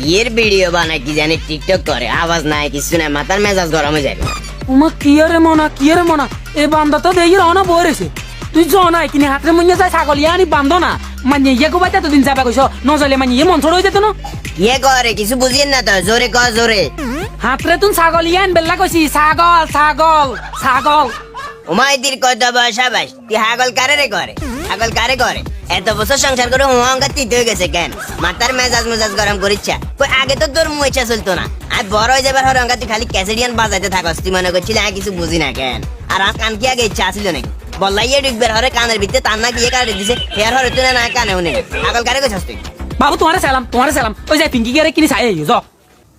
ইয়ের ভিডিও বানায় কি জানি টিকটক করে, আওয়াজ নাই কিছু নাই, মাথার মেজাজ গরম হয়ে যাবে। উমা কি রে মনা এই বান্দা তো দেখি রওনা বই রয়েছে। তুই জনাই কিনে হাতরে মুঞ্জা যায় ছাগল ইয়া আনি বান্ধ না মানে ইয়ে কোবাই এতদিন যাবা কইস নজলে মানে ইয়ে মন হয়ে যেত না। ইয়ে করে কিছু বুঝিয়েন না তো, জোরে ক জোরে। হাতরে তুই ছাগল ইয়া আন বেল্লা কইছি, ছাগল ছাগল ছাগল। উমাইদির কত বয়সা বাস, তুই হাগল কারে রে করে, হাগল কারে করে? এত বছর সংসার করে হুঙ্গা তিতে হয়ে গেছে কেন? মাথার মেজাজ গরম করিচ্ছা। কই আগে তো তোর মুইছা চলতো না, আর বড় হয়ে যাবার হরঙ্গা তুই খালি ক্যাসেডিয়ান বাজাইতে থাকস, তুই মনে করছিলি আমি কিছু বুঝি না কেন? আর আমার কান কি আগে ইচ্ছা আসিল নাকি? বললাইয়ে ঢুকবার হরে কানের ভিতরে তার না গিয়ে কাটে দিছে, হেয়ার হরে তুই না কানে উনি হাগল কারে কইছস তুই? বাবু তোমারে সালাম ওই যাই পিঙ্কি গেরে কিনি চাই য।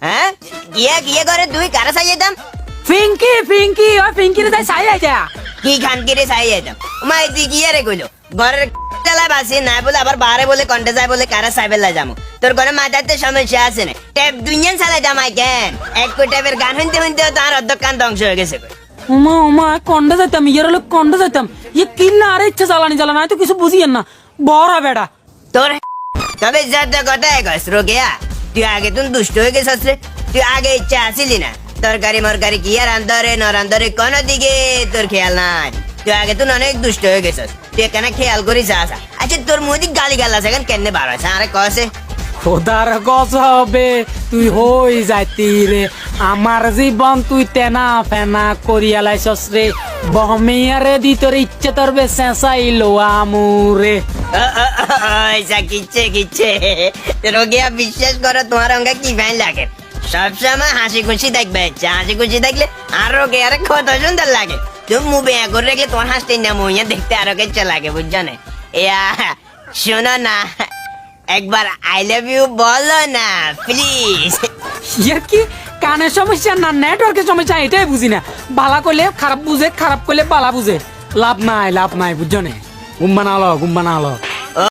হ্যাঁ গিয়ে করে তুই কারে চাইয়ে দাম? পিঙ্কি ওই পিঙ্কি রে যাই চাই আইতা কি খান কিরে চাইয়ে দাম? উমাইদি গিয়ে রে কইলো ঘরের চালা বাসি না বলে আবার বারে বলে কন্টে যায় বলে কারা সাইবেলা যামু। তোর ঘরে মাথাতে সমস্যা আছে না, ট্যাপ দুনিয়ান চালাই জামাই কেন? এক কো ট্যাপের গান শুনতে শুনতে তার অর্ধেক কান ধ্বংস হয়ে গেছে। উমা কন্ডে যাইতাম ইয়ার লোক কন্ডে যাইতাম ইয়ে কিল্লা আরে ইচ্ছা জ্বালানি তো কিছু বুঝিয়েন না বড় বেড়া তোর তবে যত কথা কস রোকেয়া, তুই আগে তুই দুষ্ট হয়ে গেছিস রে। তুই আগে ইচ্ছা আসিলি না, তরকারি মরকারি কি আর রান্ধরে ন রান্ধরে কোনো দিকে তোর খেয়াল নাই। তুই আগে তুই অনেক দুষ্ট হয়ে গেছিস, তুই কেন খেয়াল করিস? আসা আচ্ছা তোর মুদি গালি গালাস এখন কেন বার আছে? আরে কসে খোদার গছ হবে তুই হই যাইতি রে আমার জীবন তুই তেনা ফেনা করিয়ালাইছস রে বহমিয়ারে দি তোর ইচ্ছে তোর বে চেঁচাইলো আমুরে। কিচ্ছে রোগিয়া বিশ্বাস করো তোমার অঙ্গে কি ফাইন লাগে? সবসময় হাসি খুশি দেখবে, হাসি খুশি দেখলে আর রোগিয়ারে কত সুন্দর লাগে। তুমি মুভি করে রাখলে তোমার হাসতে না মুইয়া দেখতে আরো কেচ্ছে লাগে, বুঝছো না? ইয়া শোনো না, একবার আই লাভ ইউ বলো না প্লিজ। ইয়ার কি কানের সমস্যা না নেটওয়ার্কের সমস্যা এটাই বুঝি না। বালা করলে খারাপ বুঝে, খারাপ করলে বালা বুঝে। লাভ নাই বুঝছো না? ঘুম বানালো